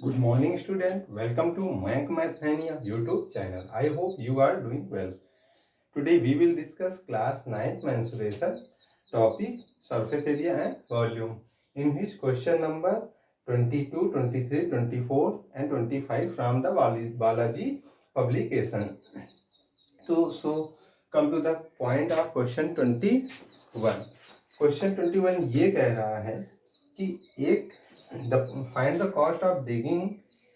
Good morning, student. Welcome to Mayank Mathmania YouTube channel. I hope you are doing well. Today we will discuss class 9th mensuration topic surface area and volume, in which question number 22, 23, 24 and 25 from the Balaji publication. So come to the point of question 21. Question 21 ये कह रहा है कि एक find the cost of digging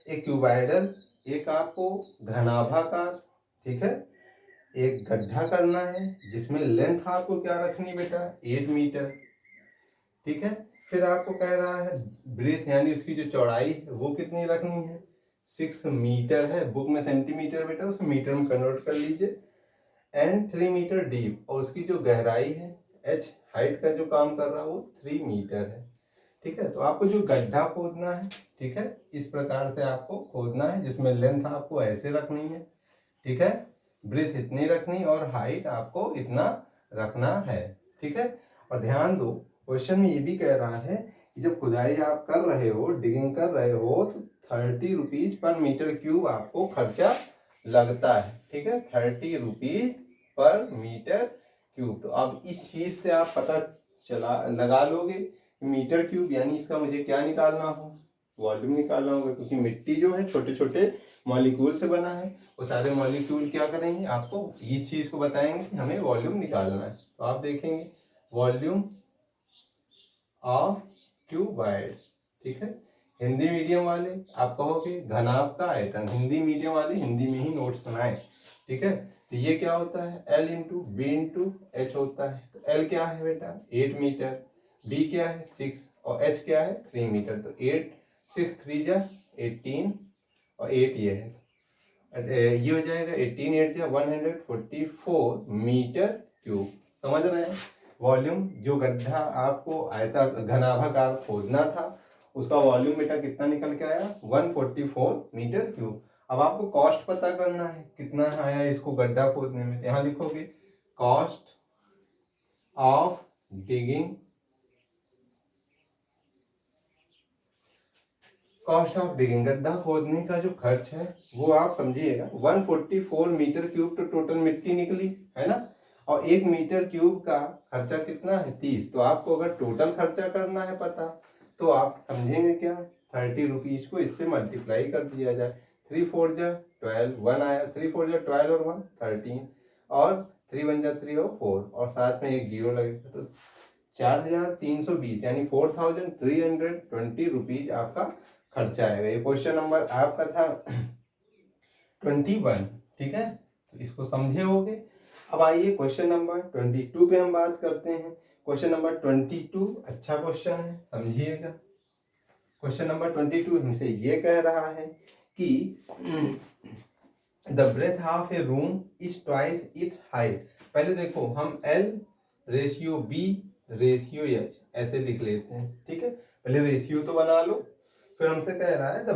A cuboidal, एक आपको घनाभाकार, ठीक है, एक गड्ढा करना है जिसमें लेंथ आपको क्या रखनी बेटा 8 मीटर, ठीक है। फिर आपको कह रहा है ब्रेथ यानी उसकी जो चौड़ाई है वो कितनी रखनी है 6 मीटर है, बुक में सेंटीमीटर बेटा उसे मीटर में कन्वर्ट कर लीजिए, एंड 3 मीटर डीप, और उसकी जो गहराई है h हाइट का जो काम कर रहा है वो 3 मीटर है, ठीक है। तो आपको जो गड्ढा खोदना है, ठीक है, इस प्रकार से आपको खोदना है जिसमें लेंथ आपको ऐसे रखनी है, ठीक है, ब्रेथ इतनी रखनी और हाइट आपको इतना रखना है, ठीक है। और ध्यान दो क्वेश्चन में ये भी कह रहा है कि जब खुदाई आप कर रहे हो, डिगिंग कर रहे हो, तो 30 रुपीज पर मीटर क्यूब आपको खर्चा लगता है, ठीक है, 30 रुपीज पर मीटर क्यूब। तो अब इस चीज से आप पता चला लगा लोगे मीटर क्यूब यानी इसका मुझे क्या निकालना हो, वॉल्यूम निकालना होगा, क्योंकि मिट्टी जो है छोटे छोटे मॉलिक्यूल से बना है, वो सारे मॉलिक्यूल क्या करेंगे, आपको इस चीज को बताएंगे कि हमें वॉल्यूम निकालना है। तो आप देखेंगे वॉल्यूम ऑफ क्यूबाइड, ठीक है। हिंदी मीडियम वाले आप कहोगे घनाभ का आयतन, हिंदी मीडियम वाले हिंदी में ही नोट्स बनाए, ठीक है। तो ये क्या होता है L into B into H होता है। तो L क्या है बेटा 8 मीटर, B क्या है 6 और H क्या है 3 मीटर। तो 8 6 3 जा 18 और 8 ये है, ये हो जाएगा 18 8 जा 144 मीटर क्यूब। समझ रहे हैं। वॉल्यूम जो गड्ढा आपको आयता घनाभाकार खोदना था उसका वॉल्यूम बेटा कितना निकल के आया 144 मीटर क्यूब। अब आपको कॉस्ट पता करना है कितना आया इसको गड्ढा खोदने में। यहां लिखोगे cost of digging, cost of digging गड्ढा खोदने का जो खर्च है वो आप समझिएगा 144 मीटर क्यूब। तो टोटल मिट्टी निकली है ना, और 1 मीटर क्यूब का खर्चा कितना है 30। तो आपको अगर टोटल खर्चा करना है पता, तो आप समझेंगे क्या 30 रुपीज को इससे मल्टीप्लाई कर दिया जाए। 3 4 जा 12, 1 आया, 3 4 जा 12 और 1 13, और 3 1 जा 3 और 4, और साथ में एक जीरो लगेगा। तो 4320 यानी 4320 रुपीज आपका खर्चा आएगा। ये क्वेश्चन नंबर आपका था 21, ठीक है, तो इसको समझे होगे। अब आइए क्वेश्चन नंबर 22 पे हम बात करते हैं। क्वेश्चन नंबर 22 अच्छा क्वेश्चन है, समझिएगा। क्वेश्चन नंबर 22 हमसे ये कह रहा है कि the breadth of a room is twice its height. पहले देखो हम L ratio B ratio H ऐसे लिख लेते हैं, ठीक है। पहले रेशियो तो बना लो, फिर हमसे कह रहा है the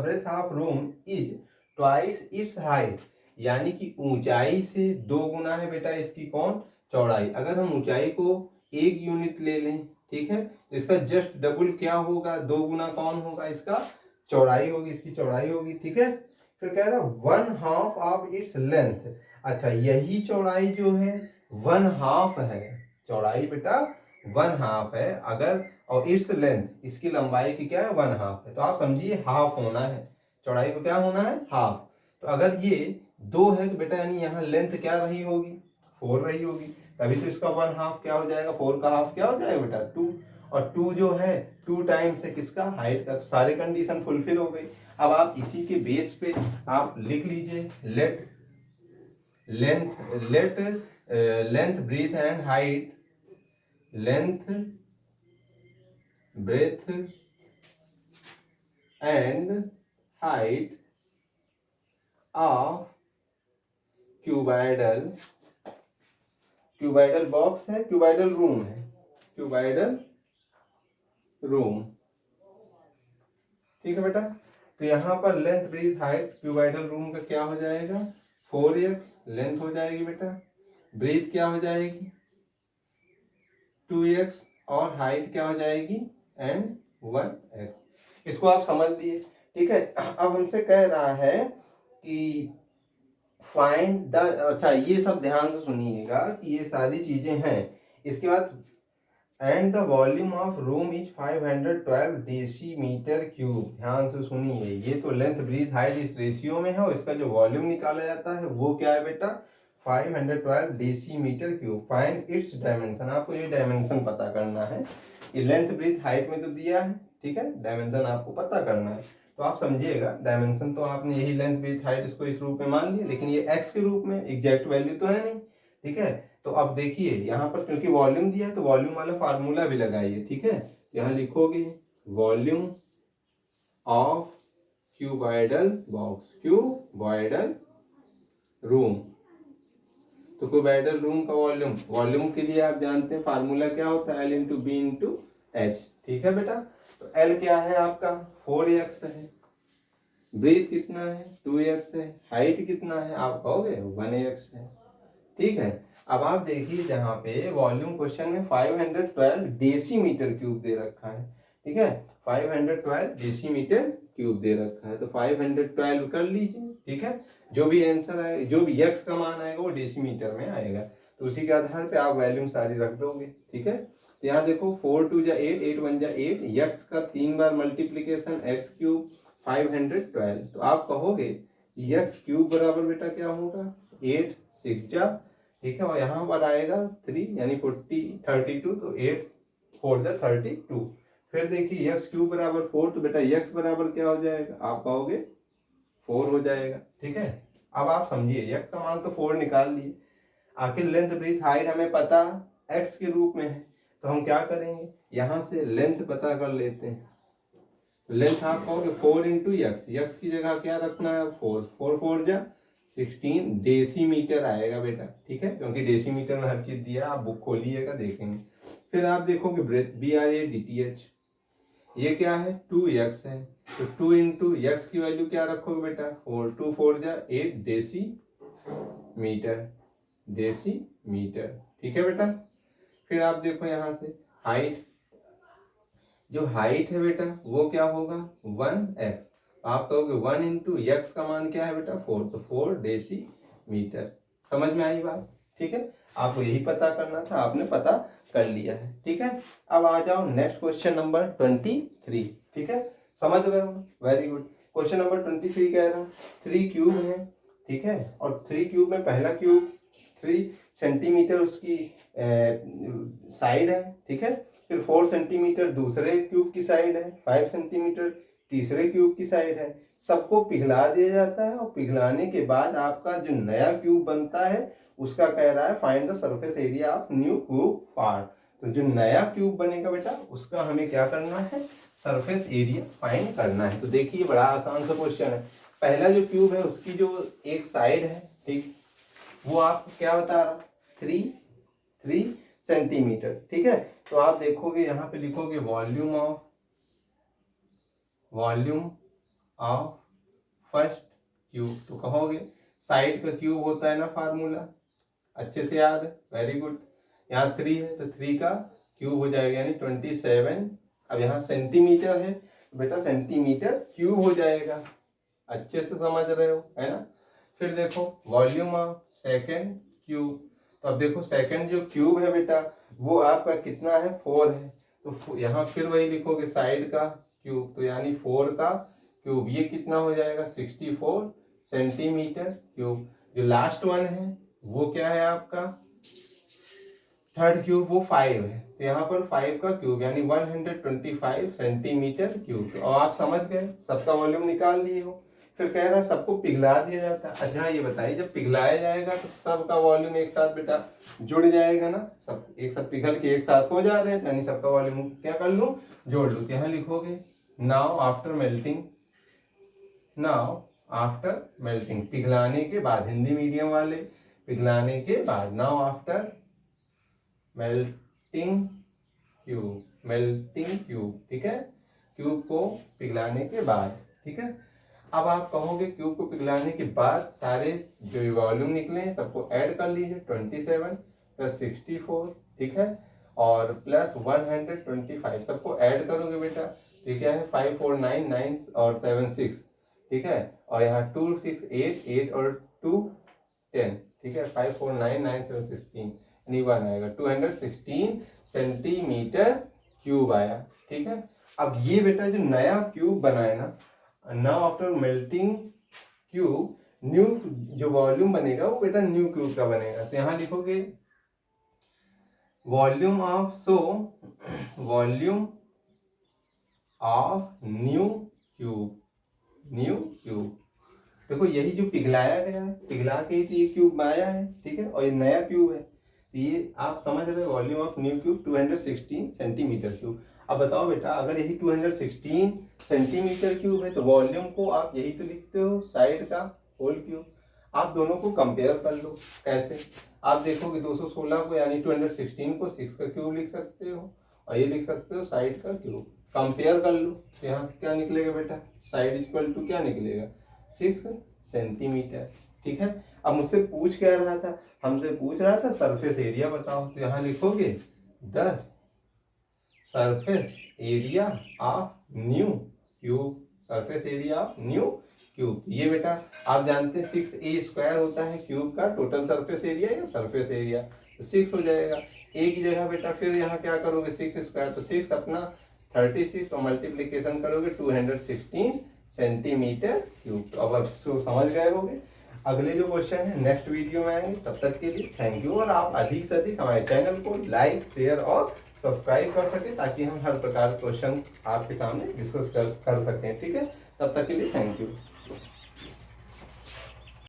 breadth of room is twice its height, यानी कि ऊंचाई से 2 गुना है बेटा इसकी कौन चौड़ाई। अगर हम ऊंचाई को 1 यूनिट ले लें, ठीक है, तो इसका जस्ट डबल क्या होगा 2 गुना कौन होगा इसका चौड़ाई होगी, इसकी चौड़ाई होगी, ठीक है। फिर कह रहा है 1/2 ऑफ इट्स लेंथ। अच्छा यही चौड़ाई जो है 1/2 है, चौड़ाई बेटा 1/2 है अगर, और इट्स लेंथ इसकी लंबाई की क्या है 1/2 है। तो आप समझिए हाफ होना है, चौड़ाई को क्या होना है हाफ। तो अगर ये 2 है तो बेटा यानी यहाँ लेंथ क्या रही होगी 4 रही होगी, तभी तो इसका 1/2 क्या हो जाएगा 4 का हाफ क्या हो जाएगा बेटा 2, और 2 जो है 2 टाइम्स है किसका हाइट का। तो सारे कंडीशन फुलफिल हो गई। अब आप इसी के बेस पे आप लिख लीजिए let length breadth and height, length breadth and height of cuboidal, cuboidal box है क्यूबाइडल रूम है, क्यूबाइडल रूम, ठीक है बेटा। तो यहाँ पर length breadth height cuboidal room का क्या हो जाएगा 4x लेंथ हो जाएगी बेटा, ब्रीथ क्या हो जाएगी 2x और हाइट क्या हो जाएगी and 1x। इसको आप समझ लिए, ठीक है। अब हमसे कह रहा है कि फाइंड द, अच्छा ये सब ध्यान से सुनिएगा कि ये सारी चीजें हैं। इसके बाद and the volume of room is 512 decimetre cube. ध्यान से सुनिए, ये तो लेंथ ब्रीथ हाइट इस रेशियो में है और इसका जो वॉल्यूम निकाला जाता है वो क्या है बेटा, 512 decimetre cube. Find its dimension, आपको ये डायमेंशन पता करना है। ये लेंथ ब्रीथ हाइट में तो दिया है, ठीक है, डायमेंशन आपको पता करना है। तो आप समझिएगा, डायमेंशन तो आपने यही लेंथ ब्रीथ हाइट इसको इस रूप में मान लिया, लेकिन ये एक्स के रूप में, एग्जैक्ट वैल्यू तो है नहीं, ठीक है। तो अब देखिए यहाँ पर क्योंकि वॉल्यूम दिया है तो वॉल्यूम वाला फार्मूला भी लगाइए, ठीक है। यहाँ लिखोगे volume of cuboidal box, cuboidal room. तो क्यूबॉइडल रूम का वॉल्यूम, वॉल्यूम के लिए आप जानते हैं फार्मूला क्या होता है, L into B into H, ठीक है बेटा। तो एल क्या है आपका 4x है, ब्रीथ कितना है 2x है, हाइट कितना है आप कहोगे 1x है, ठीक है। अब आप देखिए जहाँ पे वॉल्यूम क्वेश्चन में 512 डेसीमीटर क्यूब दे रखा है, ठीक है, 512 डेसीमीटर क्यूब दे रखा है, तो 512 कर लीजिए, ठीक है। जो भी आंसर आएगा, जो भी x का मान आएगा वो डेसीमीटर में आएगा, तो उसी के आधार पे आप वैल्यूम सारी रख दोगे, ठीक है। तो यहाँ देखो 4 2 जा 8, 8 1 जा 8, x का 3 बार मल्टीप्लीकेशन x क्यूब 512, तो आप कहोगे x क्यूब बराबर बेटा क्या होगा 8 6 जा, ठीक है, और यहाँ पर आएगा 3 यानी 32, तो 8 4 जा 32। फिर देखिए x क्यूब बराबर 4, तो बेटा x बराबर क्या हो जाएगा, आप कहोगे 4 हो जाएगा, ठीक है। अब आप समझिए x का मान तो 4 निकाल लिए, आखिर लेंथ ब्रीथ हाइट हमें पता x के रूप में है, तो हम क्या करेंगे यहाँ से लेंथ पता कर लेते हैं। लेंथ आप कहोगे 4 इंटू एक्स की जगह क्या रखना है 4, 4 4 जा 16 डेसीमीटर आएगा बेटा, ठीक है, क्योंकि डेसीमीटर में हर चीज दिया, आप बुक खोलिएगा देखेंगे। फिर आप देखोगे ब्रेथ BRADTH, ये क्या है 2x है, तो 2 इंटू एक्स की वैल्यू क्या रखोगे बेटा 4, 2 4 जा 8 डेसीमीटर, ठीक है बेटा। फिर आप देखो यहाँ से हाइट, जो हाइट है बेटा वो क्या होगा 1x, आप कहोगे 1 इंटू एक्स का मान क्या है बेटा 4, तो 4 डेसीमीटर। समझ में आई बात, ठीक है, आपको यही पता करना था, आपने पता कर लिया है, ठीक है। अब आ जाओ नेक्स्ट क्वेश्चन नंबर 23, ठीक है, समझ रहे हो, वेरी गुड। क्वेश्चन नंबर 23 कह रहा है 3 क्यूब है, ठीक है, और 3 क्यूब में पहला क्यूब 3 सेंटीमीटर उसकी साइड है, ठीक है। फिर 4 सेंटीमीटर दूसरे क्यूब की साइड है, 5 सेंटीमीटर तीसरे क्यूब की साइड है। सबको पिघला दिया जाता है और पिघलाने के बाद आपका जो नया क्यूब बनता है उसका कह रहा है find the surface area of new cube form. तो जो नया क्यूब बनेगा बेटा उसका हमें क्या करना है, सरफेस एरिया फाइंड करना है। तो देखिए बड़ा आसान सा क्वेश्चन है। पहला जो क्यूब है उसकी जो एक साइड है, ठीक, वो आपको क्या बता रहा 3 सेंटीमीटर, ठीक है। तो आप देखोगे यहाँ पे लिखोगे वॉल्यूम ऑफ फर्स्ट क्यूब, तो कहोगे साइड का क्यूब होता है ना फार्मूला, अच्छे से याद है, वेरी गुड। यहाँ 3 है तो 3 का क्यूब हो जाएगा यानी 27। अब यहाँ सेंटीमीटर है तो बेटा सेंटीमीटर क्यूब हो जाएगा, अच्छे से समझ रहे हो है ना। फिर देखो वॉल्यूम ऑफ सेकेंड क्यूब, तो अब देखो सेकेंड जो क्यूब है बेटा वो आपका कितना है 4 है, तो यहाँ फिर वही लिखोगे साइड का क्यूब, तो यानी 4 का क्यूब, ये कितना हो जाएगा 64 सेंटीमीटर क्यूब। जो लास्ट वन है वो क्या है आपका थर्ड क्यूब, वो 5 है, तो यहाँ पर 5 का क्यूब यानी 125 सेंटीमीटर क्यूब। तो आप समझ गए, सबका वॉल्यूम निकाल लिए हो। फिर कह रहा है सबको पिघला दिया जाता है। अच्छा ये बताइए जब पिघलाया जाएगा तो सबका वॉल्यूम एक साथ बेटा जुड़ जाएगा ना, सब एक साथ पिघल के एक साथ हो जा रहे हैं, यानी सबका वॉल्यूम क्या कर लूं जोड़ लूं। यहाँ लिखोगे नाउ आफ्टर मेल्टिंग, पिघलाने के बाद, हिंदी मीडियम वाले पिघलाने के बाद, नाउ आफ्टर मेल्टिंग क्यूब, ठीक है, क्यूब को पिघलाने के बाद, ठीक है। अब आप कहोगे क्यूब को पिघलाने के बाद सारे जो वॉल्यूम निकले हैं सबको ऐड कर लीजिए, 27 प्लस 64, ठीक है, और प्लस 125 सबको ऐड करोगे बेटा ठीक है 5 4 9 9 और 7 6, ठीक है, और यहाँ 2 6 8 8 और 2 10, ठीक है 5 4 9 9 7 16 यानी 1 आएगा 216 सेंटीमीटर क्यूब आया, ठीक है। अब ये बेटा जो नया क्यूब बना है ना, now after melting cube new जो वॉल्यूम बनेगा वो बेटा न्यू क्यूब का बनेगा। तो यहाँ लिखोगे volume of, so volume of new cube, new cube. देखो यही जो पिघलाया गया है, पिघला के ही तो ये क्यूब बनाया है, ठीक है, और ये नया क्यूब है। तो ये आप समझ रहे हो volume of new cube 216 centimetre cube. अब बताओ बेटा अगर यही 216 सेंटीमीटर क्यूब है तो वॉल्यूम को आप यही तो लिखते हो साइड का होल क्यूब। आप दोनों को कंपेयर कर लो, कैसे? आप देखोगे 216 को यानी 216 को 6 का क्यूब लिख सकते हो और ये लिख सकते हो साइड का क्यूब। कंपेयर कर लो तो यहाँ से क्या निकलेगा बेटा, साइड इक्वल टू क्या निकलेगा 6 सेंटीमीटर, ठीक है। अब मुझसे पूछ क्या रहा था, हमसे पूछ रहा था सरफेस एरिया बताओ। तो यहाँ लिखोगे 10 surface area of new cube, surface area of new cube. ये बेटा आप जानते हैं 6a² होता है क्यूब का टोटल सरफेस एरिया या सरफेस एरिया, तो 6 हो जाएगा। a की जगह बेटा फिर यहाँ क्या करोगे 6² तो 6 अपना 36 और मल्टीप्लीकेशन करोगे 216 सेंटीमीटर क्यूब। तो अब आप समझ गए होंगे। अगले जो क्वेश्चन है नेक्स्ट वीडियो में आएंगे, तब तक के लिए थैंक यू। और आप अधिक से अधिक हमारे चैनल को लाइक शेयर और सब्सक्राइब कर सके ताकि हम हर प्रकार के क्वेश्चन आपके सामने डिस्कस कर सकें, ठीक है। तब तक के लिए थैंक यू।